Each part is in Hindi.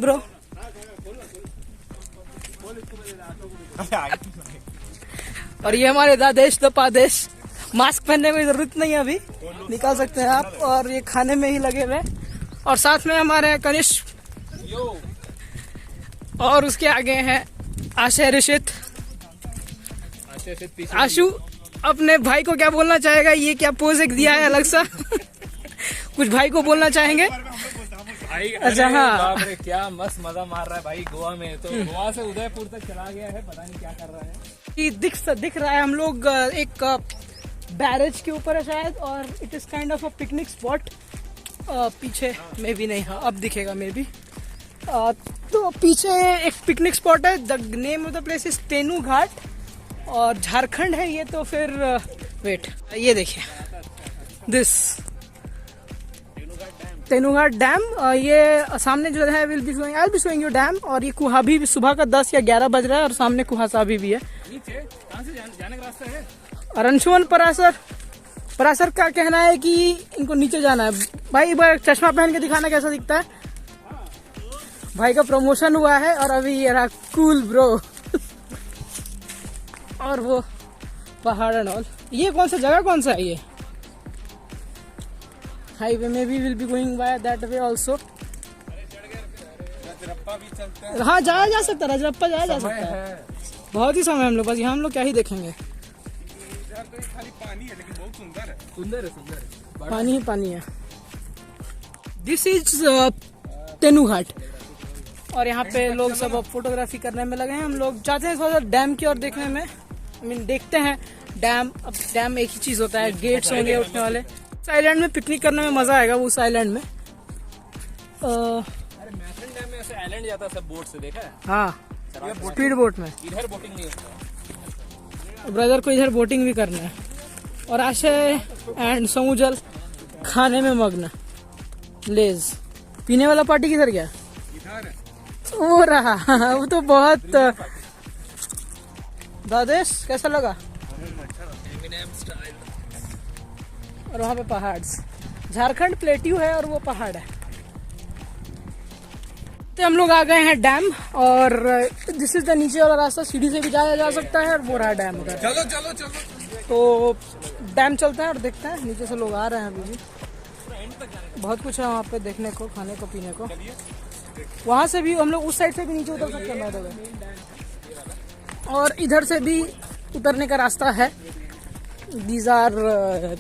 Going bro? और ये हमारे दादेश दपादेश, मास्क पहनने में जरूरत नहीं है अभी, निकाल सकते हैं आप। और ये खाने में ही लगे हुए। और साथ में हमारे कनिष्क और उसके आगे हैं आशय ऋषित। आशु अपने भाई को क्या बोलना चाहेगा? ये क्या पोज एक दिया है अलग सा? कुछ भाई को बोलना चाहेंगे? अच्छा हाँ, क्या मस्त मजा मार रहा है भाई गोवा में। तो गोवा से उदयपुर तक चला गया है, पता नहीं क्या कर रहा है। दिख रहा है हम लोग एक बैरेज के ऊपर है शायद, और it is kind of a picnic spot. पीछे में भी नहीं, हाँ अब दिखेगा मे बी। तो पीछे एक पिकनिक स्पॉट है। The name of the place is तेनू घाट, और झारखंड है ये। तो फिर वेट, ये देखिए दिस तेनूघाट डैम। ये सामने जो है आई बी शोइंग यू डैम। और ये कुहाभी भी सुबह का 10 या 11 बज रहा है, और सामने कुहासाभी भी है। नीचे कहाँ से जाने का रास्ता है? और अंशुमन परासर का कहना है कि इनको नीचे जाना है। भाई एक बार चश्मा पहन के दिखाना कैसा दिखता है। भाई का प्रमोशन हुआ है, और अभी ये रहा कूल ब्रो। और वो पहाड़ एंड ऑल। ये कौन सा जगह, कौन सा है ये? हाईवे में भी will be going by that way also. हाँ जाया जा सकता है, रजरप्पा जाया जा सकता है। बहुत ही समय हम लोग, बस यहाँ हम लोग क्या ही देखेंगे। खाली पानी है, लेकिन बहुत सुंदर है। सुंदर है। पानी ही पानी है। This is Tenughat. और यहाँ पे लोग सब अब फोटोग्राफी करने में लगे हैं। हम लोग चाहते हैं थोड़ा सा डैम की ओर देखने में। देखते हैं डैम। अब डैम एक ही चीज होता है, गेट्स होंगे उठने वाले। उस आइलैंड में पिकनिक करने में मजा आएगा, उस आइलैंड में। अरे मैथन डैम में ऐसे आइलैंड जाता है सब बोट से, देखा है? हाँ, स्पीड बोट में। इधर बोटिंग नहीं होता। ब्रदर को इधर बोटिंग भी करना है। और आशय एंड समुजल खाने में मग्न। लेज पीने वाला पार्टी किधर गया? वो रहा। वो तो बहुत। दादेश कैसा लगा? और वहाँ पे पहाड़, झारखंड प्लेट्यू है और वो पहाड़ है। तो हम लोग आ गए हैं डैम, और दिस इज द नीचे वाला रास्ता, सीढ़ी से भी जाया जा सकता है। और वो रहा डैम उधर। चलो चलो चलो, तो डैम चलता है और देखते हैं। नीचे से लोग आ रहे हैं अभी भी। बहुत कुछ है वहाँ पे देखने को, खाने को, पीने को। वहाँ से भी हम लोग उस साइड से भी नीचे उतर सकते हैं, और इधर से भी उतरने का रास्ता है। दीज आर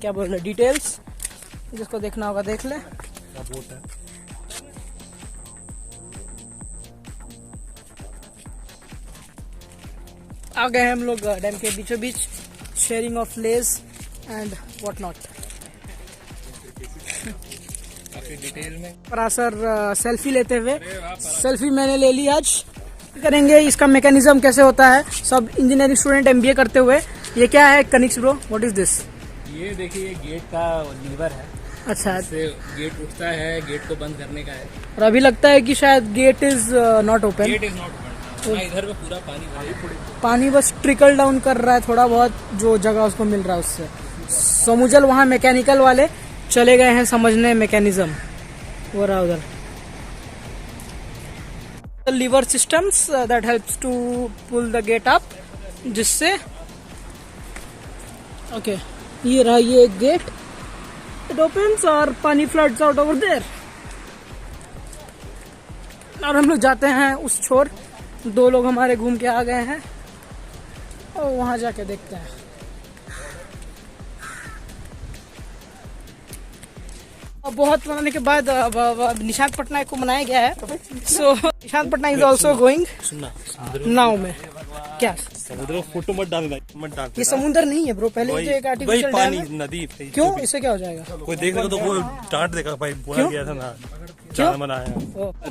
क्या बोल रहे, डिटेल्स। जिसको देखना होगा देख ले। आ गए हम लोग डैम के बीचों बीच। Sharing of Lay's and what not. Detail में परासर सेल्फी लेते हुए। सेल्फी मैंने ले ली। आज करेंगे इसका मैकेनिज्म कैसे होता है, सब इंजीनियरिंग स्टूडेंट एमबीए करते हुए। ये क्या है कनिक्स ब्रो, व्हाट इज दिस? ये देखिए, ये गेट का लीवर है। अच्छा, इससे गेट उठता है, गेट को बंद करने का है। और अभी लगता है कि शायद gate is not open. Gate is not open. इधर में पूरा पानी बस ट्रिकल डाउन कर रहा है थोड़ा बहुत, जो जगह उसको मिल रहा है उससे। समुजल वहाँ मैकेनिकल वाले चले गए हैं समझने मैकेनिज्म। वो रहा उधर lever systems that helps to pull the gate up, जिससे ओके ये रहा ये गेट, इट ओपन्स और पानी फ्लड्स आउट ओवर देयर। और हम लोग जाते हैं उस छोर। 2 लोग हमारे घूम के आ गए हैं, और वहां जाके देखते हैं। बहुत मनाने के बाद निशांत पटनायक को मनाया गया है। So Nishant Patnaik is also going now में। क्या समुद्र फोटो मत डालना, मत डाल। ये समुद्र नहीं है ब्रो, पहले तो एक आर्टिफिशियल पानी डैम है। नदी। क्यों, इससे क्या हो जाएगा? कोई देखेगा तो वो डांट देगा भाई, बोला गया था ना जाना मना है।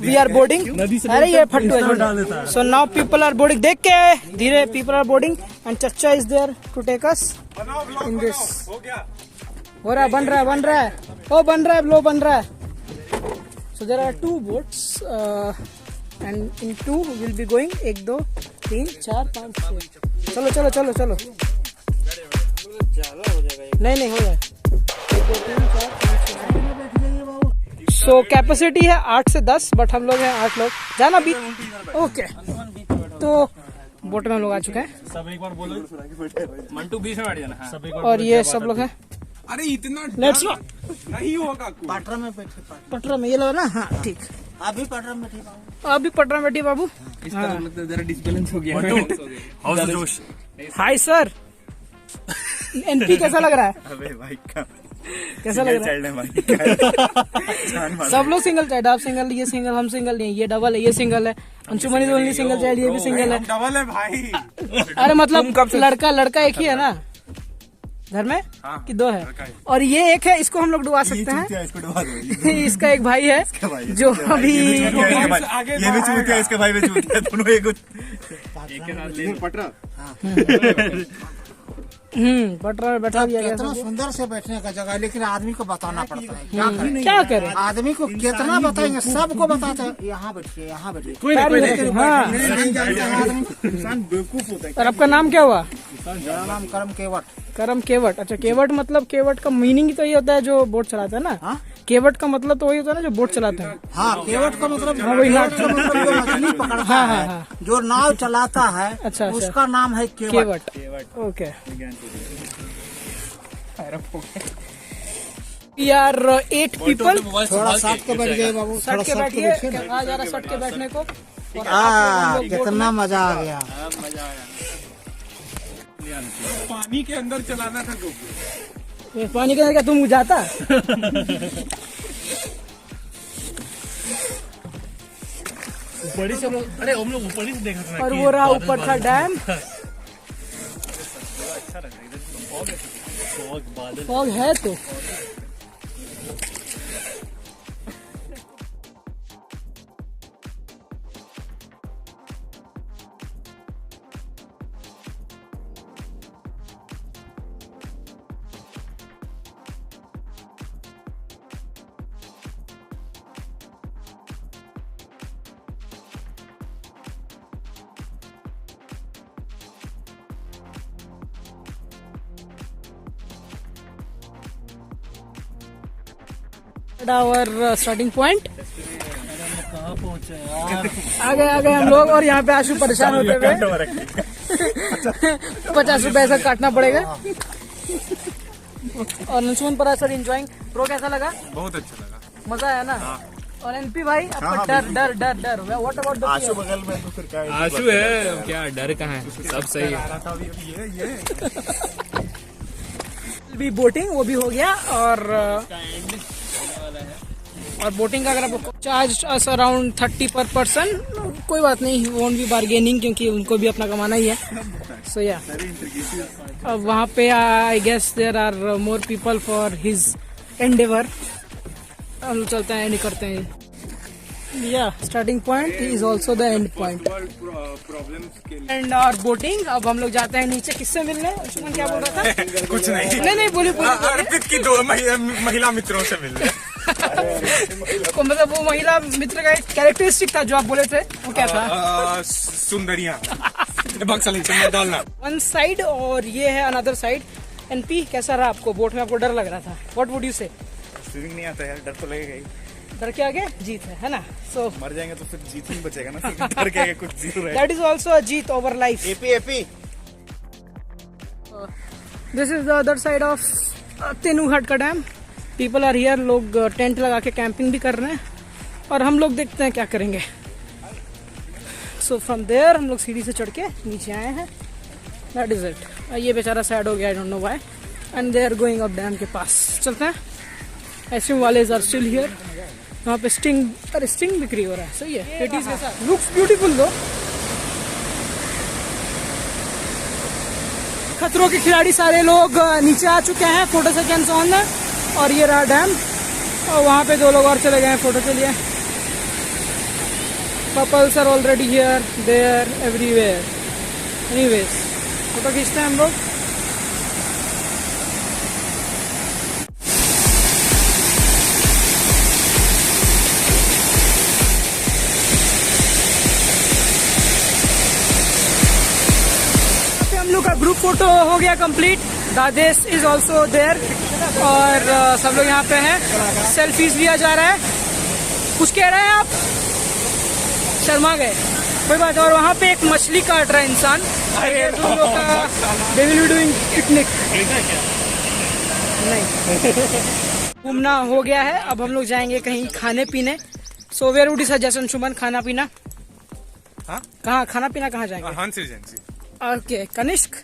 We are boarding. अरे ये फट्टू है। So now people are boarding. देख के धीरे, पीपल आर बोर्डिंग एंड चच्चा is there to take us in this. हो रहा है, बन रहा है, बन रहा है, ओ बन रहा है, लो बन रहा है। So there are 2 boats and in 2 will be going. 1 2 3 4 5 6। चलो चलो चलो चलो। नहीं नहीं हो रहा है। 1 2 3 4 5 6। सो कैपेसिटी है 8 से 10, बट हम लोग हैं 8 लोग। जाना भी ओके। तो बोट में हम लोग आ चुके हैं। सब एक बार बोलो। मंटू बीच में बैठ जाना। सब एक बार और ये सब लोग हैं। अरे इतना लेट्स गो। नहीं होगा। पटरा में बैठे पटरा में ये लोग ना। हाँ ठीक। अभी पटरा में बैठे बाबू। अभी पटरा में बैठी बाबू। इस तरह लगता है जरा डिसबैलेंस हो गया। हाउस जोश। Hi sir. एनपी कैसा लग रहा है? अबे भाई का कैसा लग रहा है? भाई सब लोग सिंगल चाइल्ड। आप सिंगल, ये सिंगल, हम सिंगल नहीं, ये डबल है, ये सिंगल है। Anshuman is only single child, ये भी सिंगल है। डबल है भाई। अरे मतलब लड़का एक ही है ना घर में कि दो है? और ये एक है, इसको हम लोग डुबा सकते हैं। इसको डुबा दो। इसका एक भाई है जो अभी ये भी चूतिया है, इसका भाई भी चूतिया है, दोनों एक के साथ ले पटरा। पटरा में बैठा दिया गया। कितना सुंदर से बैठने का जगह है, लेकिन आदमी को बताना पड़ता है। क्या करें? आदमी को कितना बताएंगे, सबको बताते हैं यहाँ बैठिए, यहाँ बैठिए। हाँ। इंसान बेवकूफ होता है। और आपका नाम क्या हुआ? मेरा नाम करम केवट। करम केवट। अच्छा, केवट मतलब, केवट का मीनिंग तो ये होता है जो बोट चलाता है ना। हाँ? केवट का मतलब तो वही होता है ना जो बोट चलाते हैं। हाँ, केवट का मतलब वही नाव। केवट का मतलब जो मछली पकड़ता है, जो नाव चलाता है, अच्छा। उसका नाम है Kewat. Kewat. Okay. We are 8 people. थोड़ा साथ के बैठ गए बाबू, सट के बैठिए। आ जा रहा सट के बैठने को। कितना मजा आ गया। पानी के अंदर चलाना था को। ये पानी के अंदर क्या तुम जाता? ऊपर ही सब लोग। अरे हम लोग ऊपर ही से देखा था। और वो रहा ऊपर था डैम। फॉग है तो। Our starting point। आ गए हम लोग। और यहाँ पे आशु परेशान होते हुए 50 रुपए ऐसा काटना पड़ेगा। और नंसुमन पर सर एंजॉइंग। प्रो कैसा लगा? बहुत अच्छा लगा। मजा आया ना? और एनपी भाई आपका डर डर डर डर व्हाट अबाउट आशु बगल में तो फिर क्या है? आशु है क्या, डर कहाँ है, सब सही है। भी बोटिंग वो भी हो गया। और बोटिंग का अगर आपको चार्ज अस अराउंड 30 पर पर्सन, कोई बात नहीं, वोंट बी बार्गेनिंग, क्योंकि उनको भी अपना कमाना ही है। सो या अब वहाँ पे I guess there are more people for his endeavour. हम लोग चलते हैं, नहीं करते हैं। या starting point is also the end point and और बोटिंग। अब हम लोग जाते हैं नीचे। किससे मिलने? उसमें क्या बोल रहा था? कुछ नहीं। नहीं बोली अर्पित की 2 महिला मित्रों से मिलने। मतलब वो महिला मित्र का एक कैरेक्टरिस्टिक था जो आप बोले थे, वो क्या था? सुंदरियां। डालना वन साइड और ये है अनदर साइड। एनपी कैसा रहा आपको? बोट में आपको डर लग रहा था? व्हाट वुड यू से? स्विमिंग नहीं आता यार, डर तो लगेगा ही। डर के आगे जीत है ना? सो मर जाएंगे तो फिर जीत नहीं बचेगा ना, फिर डर के आगे कुछ जीरो है। दैट इज ऑल्सो अ जीत ओवर लाइफ। एपी this is the other side of Tenughat का डैम। People are here. लोग टेंट लगा के कैंपिंग भी कर रहे हैं और हम लोग देखते हैं क्या करेंगे। सो फ्रॉम देयर हम लोग सीढ़ी से चढ़ के नीचे आए हैं। That is it. ये बेचारा सैड हो गया, I don't know why, and they are going up dam के पास। चलते हैं। एसएम वाले आर स्टिल हियर। वहाँ पे स्टिंग बिक्री हो रहा है। सही है। इट इज लुक्स ब्यूटीफुल दो। खतरों के खिलाड़ी सारे लोग नीचे आ चुके हैं। फोटो सेशंस ऑन है। और ये रहा डैम। और वहाँ पे 2 लोग और चले गए हैं फोटो के लिए। Couples are already here, there, everywhere. Anyways photo खींचते हैं हम लोग। हम लोग का ग्रुप फोटो हो गया कंप्लीट। दादेश इज ऑल्सो देयर। और सब लोग यहाँ पे हैं। सेल्फीज लिया जा रहा है। कुछ कह रहे हैं आप? शर्मा गए, कोई बात। और वहाँ पे एक मछली काट रहा है इंसान। They will be doing picnic। नहीं, घूमना हो गया है, अब हम लोग जाएंगे कहीं खाने पीने। So where would you suggestion Shubhan, खाना पीना? हाँ? कहाँ खाना पीना कहाँ जाएंगे? Hans agency. Okay, Kanishk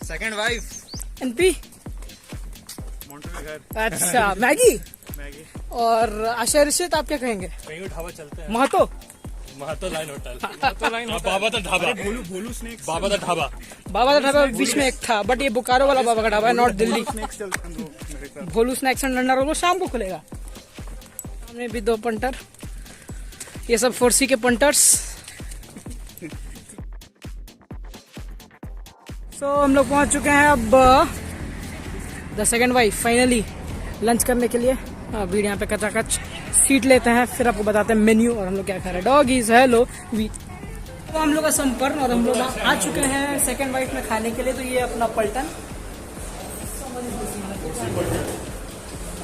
second wife एनपी। अच्छा, मैगी। और आशा रिशित, आप क्या कहेंगे? कहीं ढाबा चलते हैं। Mahto Mahto line hotel. बाबा का ढाबा। भोलू स्नैक्स। बाबा का ढाबा। बाबा का ढाबा बीच में एक था, बट ये बोकारो वाला बाबा का ढाबा है, north Delhi. Bholu snacks and under वो शाम को खुलेगा। हमने भी 2 पंटर, ये सब 4C के पंटर्स। सो हम लोग पहुंच चुके हैं अब the second wife finally lunch करने के लिए। भीड़ यहाँ पे कचाकच, सीट लेते हैं, फिर आपको बताते हैं मेन्यू और हम लोग क्या खा रहे हैं। Doggies hello we. तो हम लोग का संपर्क और हम लोग आ चुके हैं सेकंड वाइफ में खाने के लिए। तो ये अपना पलटन।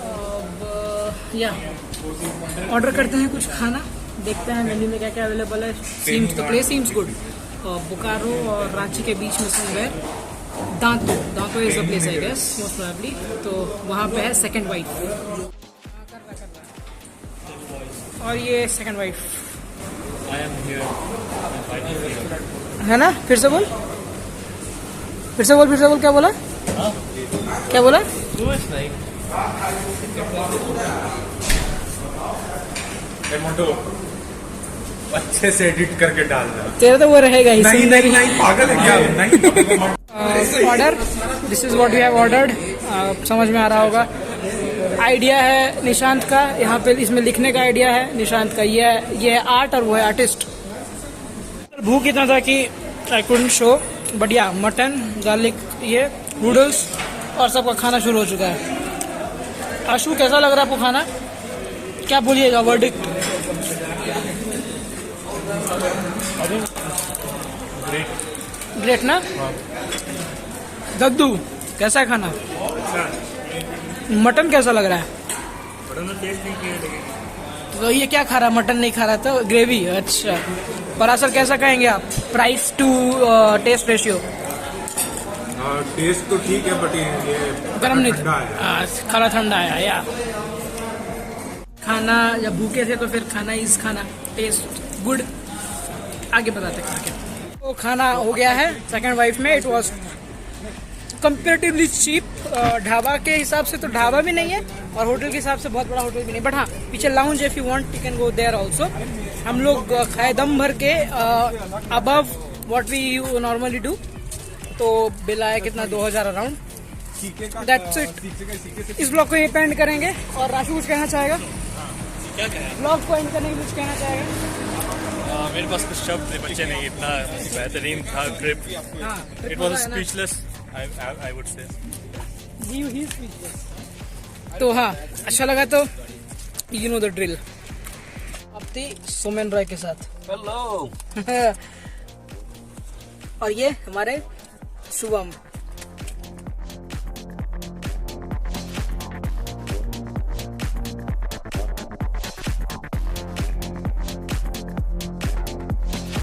अब या ऑर्डर करते हैं कुछ खाना, देखते हैं मेन्यू में क्या क्या अवेलेबल है। Seems the place seems good. Bokaro और रांची के बीच में somewhere Dantu is the place I guess most probably. तो वहाँ पे है सेकंड वाइफ और ये सेकंड वाइफ है ना। फिर से बोल क्या बोला? क्या बोला? अच्छे से एडिट करके डाल दो। तेरा तो वो रहेगा ही। नहीं पागल है क्या? Order, this is what we have ordered. समझ में आ रहा होगा। आइडिया है निशांत का, यहाँ पे इसमें लिखने का आइडिया है निशांत का। ये है आर्ट और वो है आर्टिस्ट। भूख इतना था कि आई कुडंट शो, बट या मटन, गार्लिक, ये नूडल्स और सबका खाना शुरू हो चुका है। आशु कैसा लग रहा है आपको खाना? क्या बोलिएगा वर्डिक्ट? ग्रेट ना। दद्दू कैसा है खाना? मटन कैसा लग रहा है? तो ये क्या खा रहा है? मटन नहीं खा रहा था, ग्रेवी। अच्छा, परासर कैसा कहेंगे आप? Price to taste ratio? Taste तो ठीक है, बट ये गर्म नहीं खाना, ठंडा है या खाना। जब भूखे थे तो फिर खाना इज खाना, टेस्ट गुड। आगे बताते हैं। तो खाना हो गया है सेकंड वाइफ में। It was comparatively cheap. Dhaba के हिसाब से तो ढाबा भी नहीं है और होटल के हिसाब से बहुत बड़ा होटल भी नहीं, बट हाँ पीछे lounge, if you want you can go there also. हम लोग खाए दम भर के above what we normally do. तो बिल आया कितना? 2000 अराउंड। That's it. इस ब्लॉग को यहीं पे एंड करेंगे। और राशु कुछ कहना चाहेगा? ब्लॉग को एंड करने के लिए कुछ कहना चाहेगा? मेरे पास कुछ शब्द बच्चे नहीं, इतना बेहतरीन था trip. It was speechless I would say. He speechless. तो हाँ, अच्छा लगा तो यू नो द ड्रिल। अब थी सोमेन रॉय के साथ। हेलो। और ये हमारे शुभम।